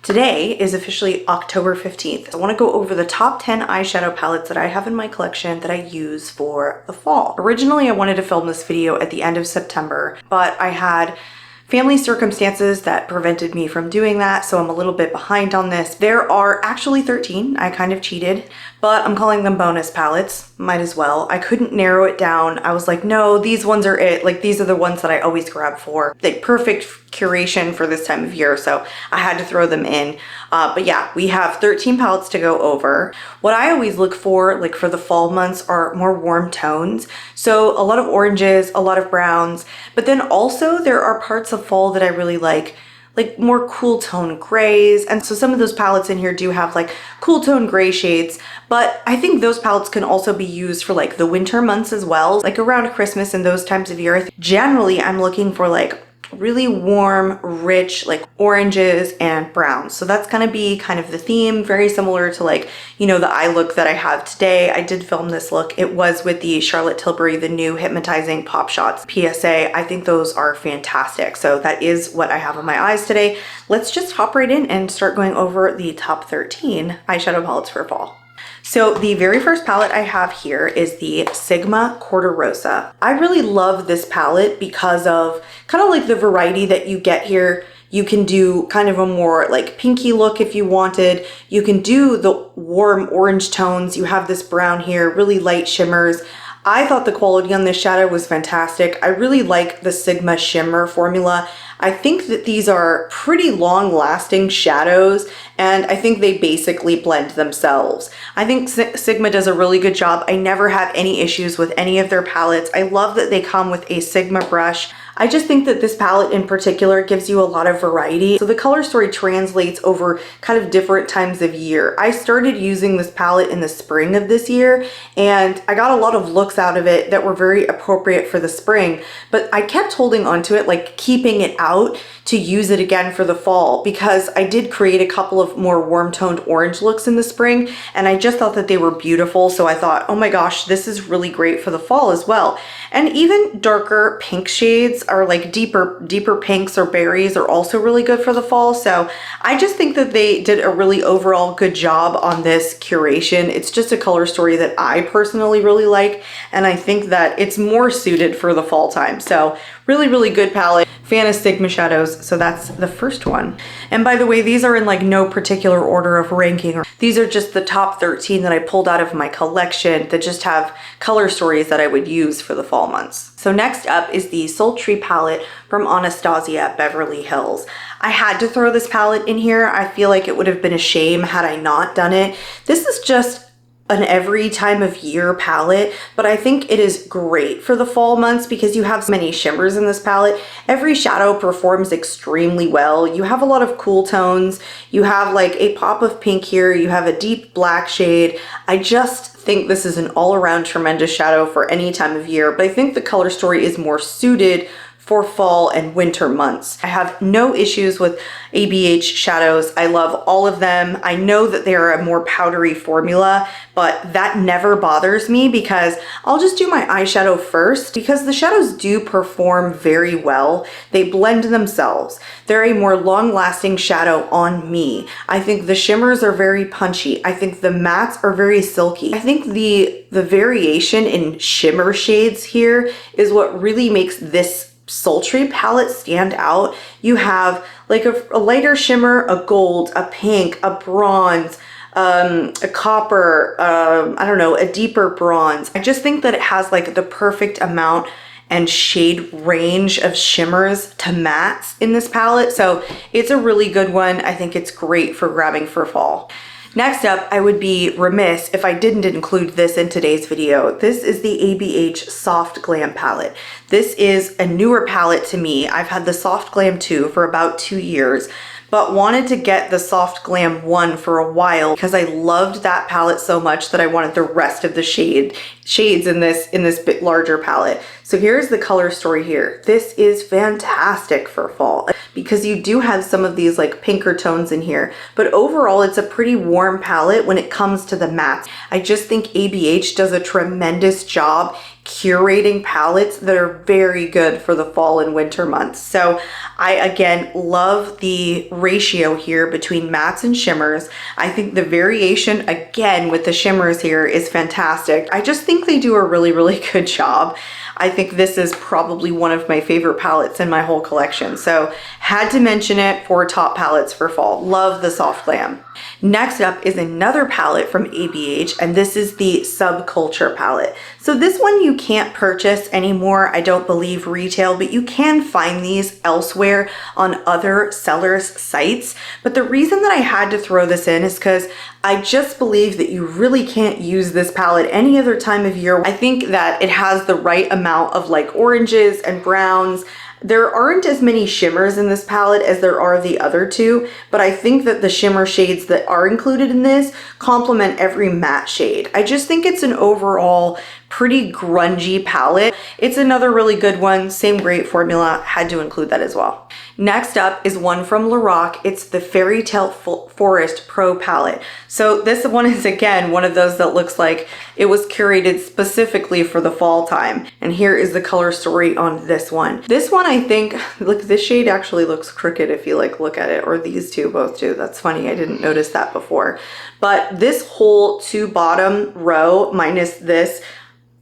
Today is officially October 15th. I want to go over the top 10 eyeshadow palettes that I have in my collection that I use for the fall. Originally, I wanted to film this video at the end of September, but I had family circumstances that prevented me from doing that, so I'm a little bit behind on this. There are actually 13, I kind of cheated, but I'm calling them bonus palettes, might as well. I couldn't narrow it down. I was like, no, these ones are it. Like, these are the ones that I always grab for. Like, perfect curation for this time of year, so I had to throw them in. But yeah, we have 13 palettes to go over. What I always look for, like for the fall months, are more warm tones. So a lot of oranges, a lot of browns, but then also there are parts of fall that I really like more cool tone grays. And so some of those palettes in here do have like cool tone gray shades, but I think those palettes can also be used for like the winter months as well, like around Christmas and those times of year. Generally, I'm looking for like really warm, rich, like oranges and browns. So that's gonna be kind of the theme, very similar to like, you know, the eye look that I have today. I did film this look. It was with the Charlotte Tilbury, the new Hypnotizing Pop Shots PSA. I think those are fantastic. So that is what I have on my eyes today. Let's just hop right in and start going over the top 13 eyeshadow palettes for fall. So the very first palette I have here is the Sigma Cordurosa. I really love this palette because of kind of like the variety that you get here. You can do kind of a more like pinky look if you wanted. You can do the warm orange tones. You have this brown here, really light shimmers. I thought the quality on this shadow was fantastic. I really like the Sigma shimmer formula. I think that these are pretty long lasting shadows, and I think they basically blend themselves. I think Sigma does a really good job. I never have any issues with any of their palettes. I love that they come with a Sigma brush. I just think that this palette in particular gives you a lot of variety. So the color story translates over kind of different times of year. I started using this palette in the spring of this year, and I got a lot of looks out of it that were very appropriate for the spring, but I kept holding onto it, like keeping it out to use it again for the fall, because I did create a couple of more warm toned orange looks in the spring, and I just thought that they were beautiful. So I thought, oh my gosh, this is really great for the fall as well. And even darker pink shades are like deeper pinks or berries are also really good for the fall. So I just think that they did a really overall good job on this curation. It's just a color story that I personally really like, and I think that it's more suited for the fall time. So really, really good palette. Fan of Sigma shadows, so that's the first one. And by the way, these are in like no particular order of ranking. These are just the top 13 that I pulled out of my collection that just have color stories that I would use for the fall months. So next up is the Sultry palette from Anastasia, Beverly Hills. I had to throw this palette in here. I feel like it would have been a shame had I not done it. This is just an every time of year palette, but I think it is great for the fall months because you have so many shimmers in this palette. Every shadow performs extremely well. You have a lot of cool tones. You have like a pop of pink here. You have a deep black shade. I just think this is an all-around tremendous shadow for any time of year, but I think the color story is more suited for fall and winter months. I have no issues with ABH shadows. I love all of them. I know that they're a more powdery formula, but that never bothers me because I'll just do my eyeshadow first because the shadows do perform very well. They blend themselves. They're a more long-lasting shadow on me. I think the shimmers are very punchy. I think the mattes are very silky. I think the variation in shimmer shades here is what really makes this Sultry palette stand out. You have like a lighter shimmer, a gold, a pink, a bronze, a copper, I don't know, a deeper bronze. I just think that it has like the perfect amount and shade range of shimmers to mattes in this palette. So it's a really good one. I think it's great for grabbing for fall. Next up, I would be remiss if I didn't include this in today's video. This is the ABH Soft Glam palette. This is a newer palette to me. I've had the Soft Glam 2 for about 2 years, but wanted to get the Soft Glam 1 for a while because I loved that palette so much that I wanted the rest of the shades in this bit larger palette. So here's the color story here. This is fantastic for fall because you do have some of these like pinker tones in here, but overall it's a pretty warm palette when it comes to the mattes. I just think ABH does a tremendous job curating palettes that are very good for the fall and winter months. So I again love the ratio here between mattes and shimmers. I think the variation again with the shimmers here is fantastic. I just think they do a really good job. I think this is probably one of my favorite palettes in my whole collection. So had to mention it for top palettes for fall. Love the Soft Glam. Next up is another palette from ABH, and this is the Subculture palette. So this one you can't purchase anymore, I don't believe retail, but you can find these elsewhere on other sellers' sites. But the reason that I had to throw this in is because I just believe that you really can't use this palette any other time of year. I think that it has the right amount of like oranges and browns. There aren't as many shimmers in this palette as there are the other two, but I think that the shimmer shades that are included in this complement every matte shade. I just think it's an overall pretty grungy palette. It's another really good one, same great formula, had to include that as well. Next up is one from Lorac. It's the Fairytale Forest Pro palette. So this one is again one of those that looks like it was curated specifically for the fall time. And here is the color story on this one. This one I think, look, this shade actually looks crooked if you like look at it, or these two both do. That's funny, I didn't notice that before. But this whole two bottom row minus this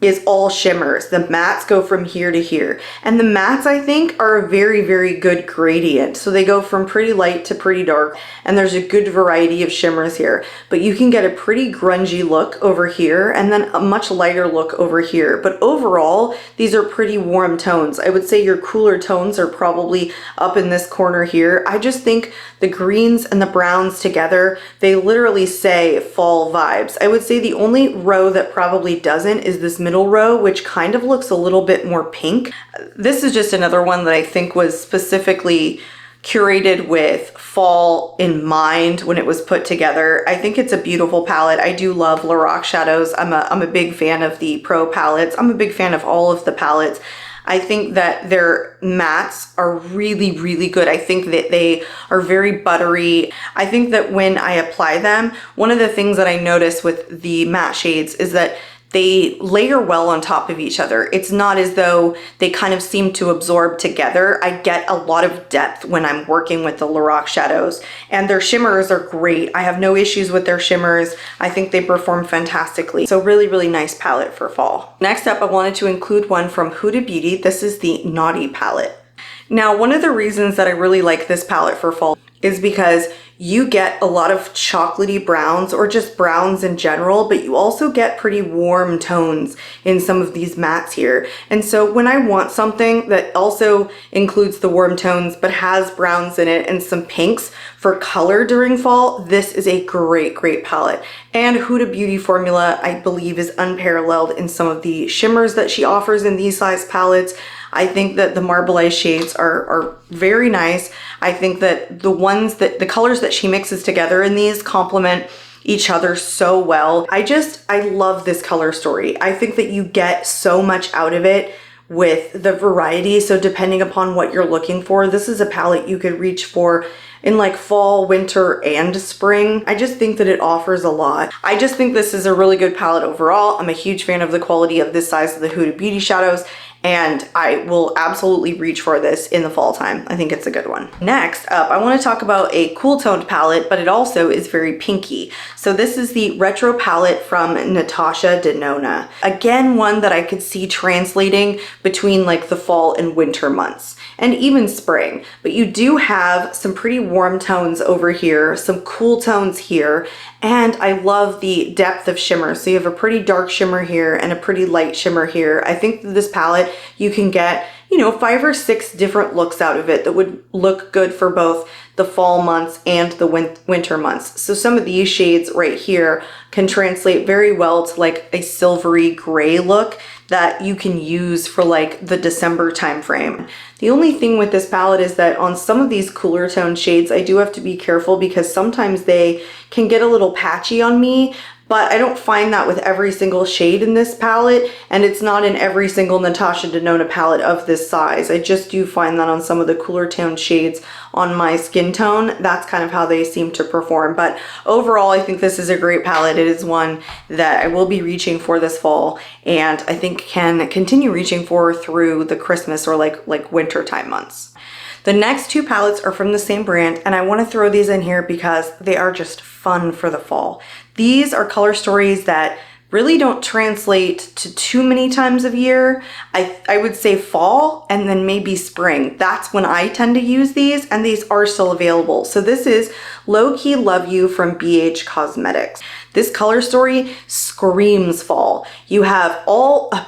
is all shimmers. The mattes go from here to here. And the mattes, I think, are a very good gradient. So they go from pretty light to pretty dark, and there's a good variety of shimmers here. But you can get a pretty grungy look over here, and then a much lighter look over here. But overall, these are pretty warm tones. I would say your cooler tones are probably up in this corner here. I just think the greens and the browns together, they literally say fall vibes. I would say the only row that probably doesn't is this middle row, which kind of looks a little bit more pink. This is just another one that I think was specifically curated with fall in mind when it was put together. I think it's a beautiful palette. I do love Lorac shadows. I'm a big fan of the Pro palettes. I'm a big fan of all of the palettes. I think that their mattes are really good. I think that they are very buttery. I think that when I apply them, one of the things that I notice with the matte shades is that they layer well on top of each other. It's not as though they kind of seem to absorb together. I get a lot of depth when I'm working with the Lorac shadows, and their shimmers are great. I have no issues with their shimmers. I think they perform fantastically. So really nice palette for fall. Next up, I wanted to include one from Huda Beauty. This is the Naughty palette. Now, one of the reasons that I really like this palette for fall is because you get a lot of chocolatey browns, or just browns in general, but you also get pretty warm tones in some of these mattes here. And so when I want something that also includes the warm tones but has browns in it and some pinks for color during fall, this is a great palette. And Huda Beauty formula, I believe, is unparalleled in some of the shimmers that she offers in these size palettes. I think that the marbleized shades are very nice. I think that the colors that she mixes together in these complement each other so well. I love this color story. I think that you get so much out of it with the variety. So depending upon what you're looking for, this is a palette you could reach for in like fall, winter, and spring. I just think that it offers a lot. I just think this is a really good palette overall. I'm a huge fan of the quality of this size of the Huda Beauty shadows, and I will absolutely reach for this in the fall time. I think it's a good one. Next up, I want to talk about a cool toned palette, but it also is very pinky. So this is the Retro palette from Natasha Denona. Again, one that I could see translating between like the fall and winter months, and even spring. But you do have some pretty warm tones over here, some cool tones here, and I love the depth of shimmer. So you have a pretty dark shimmer here and a pretty light shimmer here. I think that this palette, you can get, 5 or 6 different looks out of it that would look good for both the fall months and the winter months. So some of these shades right here can translate very well to like a silvery gray look that you can use for like the December time frame. The only thing with this palette is that on some of these cooler tone shades, I do have to be careful because sometimes they can get a little patchy on me. but I don't find that with every single shade in this palette, and it's not in every single Natasha Denona palette of this size. I just do find that on some of the cooler toned shades on my skin tone, that's kind of how they seem to perform. But overall, I think this is a great palette. It is one that I will be reaching for this fall, and I think can continue reaching for through the Christmas or like winter time months. The next two palettes are from the same brand, and I want to throw these in here because they are just fun for the fall. These are color stories that really don't translate to too many times of year. I would say fall and then maybe spring. That's when I tend to use these, and these are still available. So this is Low Key Love You from BH Cosmetics. This color story screams fall. You have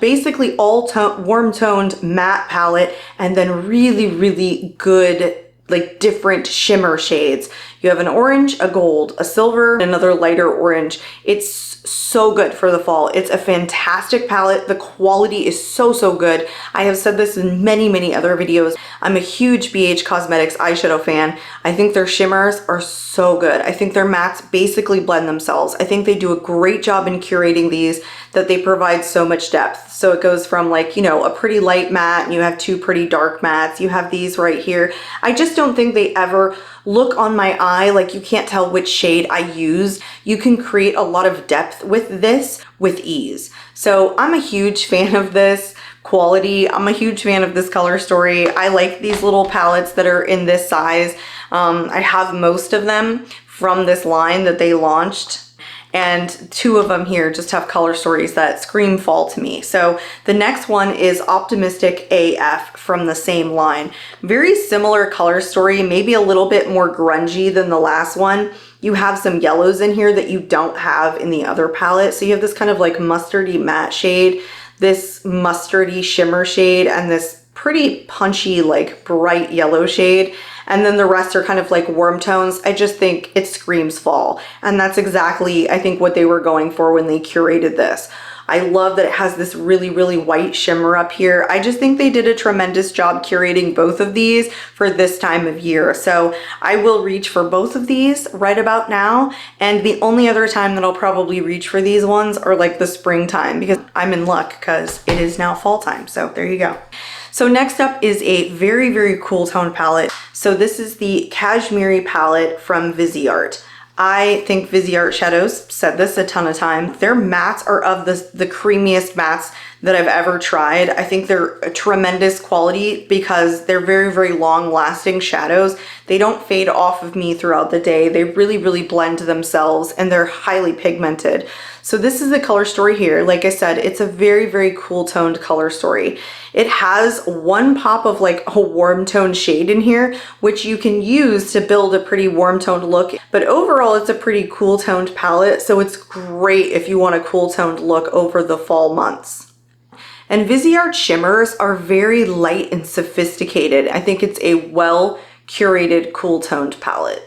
basically all warm toned matte palette, and then really good like different shimmer shades. You have an orange, a gold, a silver, another lighter orange. It's so good for the fall. It's a fantastic palette. The quality is so good. I have said this in many other videos. I'm a huge BH Cosmetics eyeshadow fan. I think their shimmers are so good. I think their mattes basically blend themselves. I think they do a great job in curating these, that they provide so much depth. So it goes from like, you know, a pretty light matte, and you have two pretty dark mattes. You have these right here. I just don't think they ever look on my eye like you can't tell which shade I used. You can create a lot of depth with this with ease. So I'm a huge fan of this quality. I'm a huge fan of this color story. I like these little palettes that are in this size. I have most of them from this line that they launched, and two of them here just have color stories that scream fall to me. So the next one is Optimistic AF from the same line. Very similar color story, maybe a little bit more grungy than the last one. You have some yellows in here that you don't have in the other palette. So you have this kind of like mustardy matte shade, this mustardy shimmer shade, and this pretty punchy like bright yellow shade. And then the rest are kind of like warm tones. I just think it screams fall. And that's exactly, I think, what they were going for when they curated this. I love that it has this really white shimmer up here. I just think they did a tremendous job curating both of these for this time of year. So I will reach for both of these right about now. And the only other time that I'll probably reach for these ones are like the springtime, because I'm in luck because it is now fall time. So there you go. So next up is a very cool tone palette. So this is the Cashmere palette from Viseart. I think Viseart Shadows, said this a ton of times, their mattes are of the creamiest mattes that I've ever tried. I think they're a tremendous quality because they're very long lasting shadows. They don't fade off of me throughout the day. They really blend themselves, and they're highly pigmented. So this is the color story here. Like I said, it's a very cool toned color story. It has one pop of like a warm toned shade in here, which you can use to build a pretty warm toned look. But overall, it's a pretty cool toned palette. So it's great if you want a cool toned look over the fall months. And Viseart shimmers are very light and sophisticated. I think it's a well curated, cool toned palette.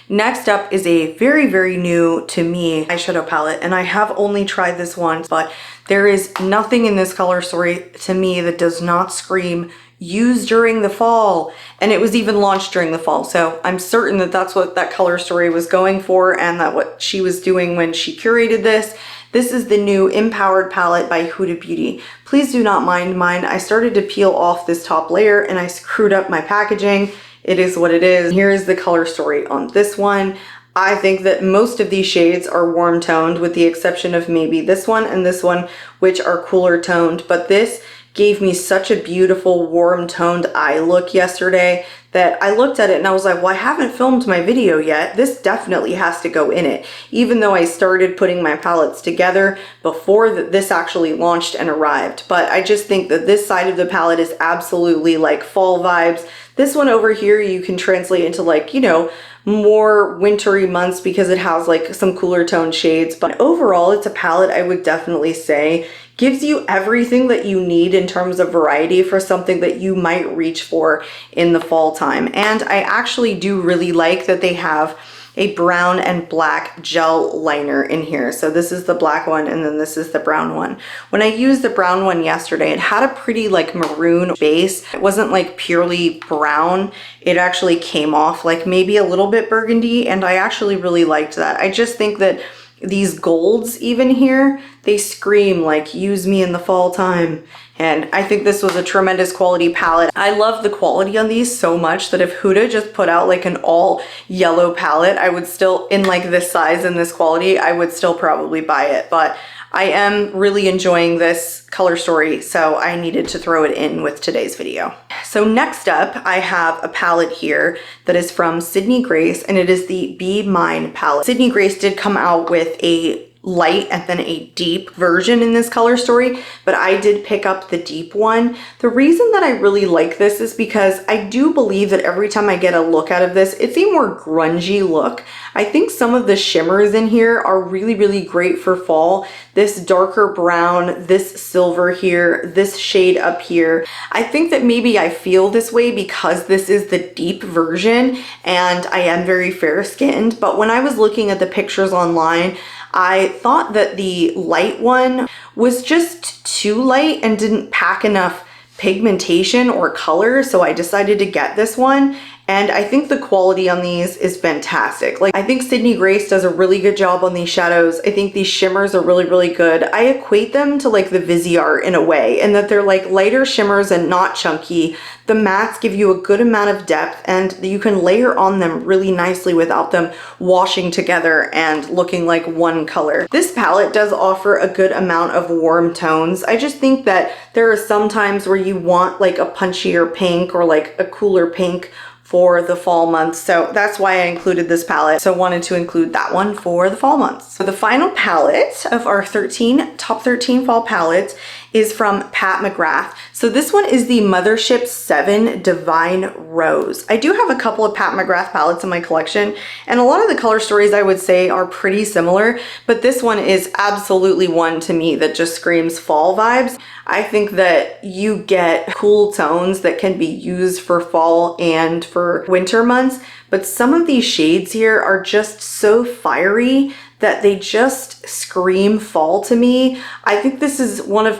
Next up is a very new to me eyeshadow palette, and I have only tried this once, but there is nothing in this color story to me that does not scream use during the fall. And it was even launched during the fall, so I'm certain that that's what that color story was going for, and that what she was doing when she curated this. This is the new Empowered palette by Huda Beauty. Please do not mind mine. I started to peel off this top layer and I screwed up my packaging. It is what it is. Here is the color story on this one. I think that most of these shades are warm toned, with the exception of maybe this one and this one, which are cooler toned. But this gave me such a beautiful warm toned eye look yesterday that I looked at it and I was like, well, I haven't filmed my video yet. This definitely has to go in it. Even though I started putting my palettes together before this actually launched and arrived. But I just think that this side of the palette is absolutely like fall vibes. This one over here, you can translate into like, you know, more wintry months because it has like some cooler tone shades. But overall, it's a palette I would definitely say gives you everything that you need in terms of variety for something that you might reach for in the fall time. And I actually do really like that they have a brown and black gel liner in here. So this is the black one and then this is the brown one. When I used the brown one yesterday, it had a pretty like maroon base. It wasn't like purely brown. It actually came off like maybe a little bit burgundy, and I actually really liked that. I just think that these golds even here, they scream like use me in the fall time. And I think this was a tremendous quality palette. I love the quality on these so much that if Huda just put out like an all yellow palette, I would still, in like this size and this quality, I would still probably buy it. But I am really enjoying this color story, so I needed to throw it in with today's video. So next up, I have a palette here that is from Sydney Grace, and it is the Be Mine palette. Sydney Grace did come out with a light and then a deep version in this color story, but I did pick up the deep one. The reason that I really like this is because I do believe that every time I get a look out of this, it's a more grungy look. I think some of the shimmers in here are really, really great for fall. This darker brown, this silver here, this shade up here. I think that maybe I feel this way because this is the deep version and I am very fair skinned, but when I was looking at the pictures online, I thought that the light one was just too light and didn't pack enough pigmentation or color, so I decided to get this one. And I think the quality on these is fantastic. Like, I think Sydney Grace does a really good job on these shadows. I think these shimmers are really, really good. I equate them to like the Viseart in a way, in that they're like lighter shimmers and not chunky. The mattes give you a good amount of depth and you can layer on them really nicely without them washing together and looking like one color. This palette does offer a good amount of warm tones. I just think that there are some times where you want like a punchier pink or like a cooler pink for the fall months. So that's why I included this palette. So wanted to include that one for the fall months. So the final palette of our top 13 fall palettes is from Pat McGrath. So this one is the Mothership 7 Divine Rose. I do have a couple of Pat McGrath palettes in my collection, and a lot of the color stories I would say are pretty similar, but this one is absolutely one to me that just screams fall vibes. I think that you get cool tones that can be used for fall and for winter months, but some of these shades here are just so fiery that they just scream fall to me. I think this is one of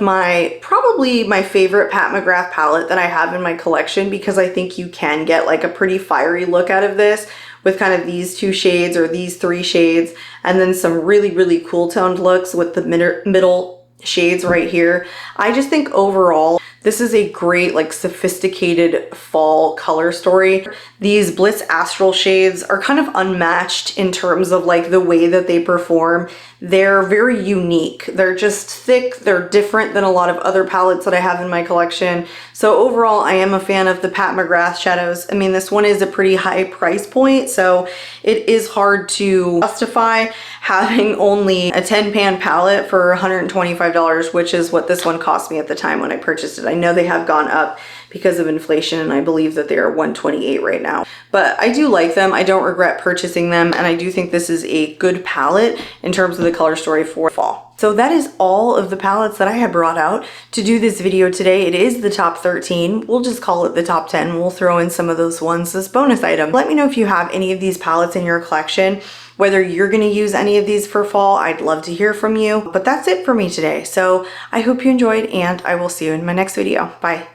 probably my favorite Pat McGrath palette that I have in my collection, because I think you can get like a pretty fiery look out of this with kind of these two shades or these three shades, and then some really, really cool toned looks with the middle shades right here. I just think overall, this is a great, like, sophisticated fall color story. These Bliss Astral shades are kind of unmatched in terms of like the way that they perform. They're very unique. They're just thick. They're different than a lot of other palettes that I have in my collection. So overall, I am a fan of the Pat McGrath shadows. I mean, this one is a pretty high price point, so it is hard to justify having only a 10-pan palette for $125, which is what this one cost me at the time when I purchased it. I know they have gone up because of inflation, and I believe that they are $128 right now. But I do like them. I don't regret purchasing them, and I do think this is a good palette in terms of the color story for fall. So that is all of the palettes that I had brought out to do this video today. It is the top 13. We'll just call it the top 10. We'll throw in some of those ones as bonus items. Let me know if you have any of these palettes in your collection, whether you're gonna use any of these for fall. I'd love to hear from you. But that's it for me today. So I hope you enjoyed, and I will see you in my next video. Bye.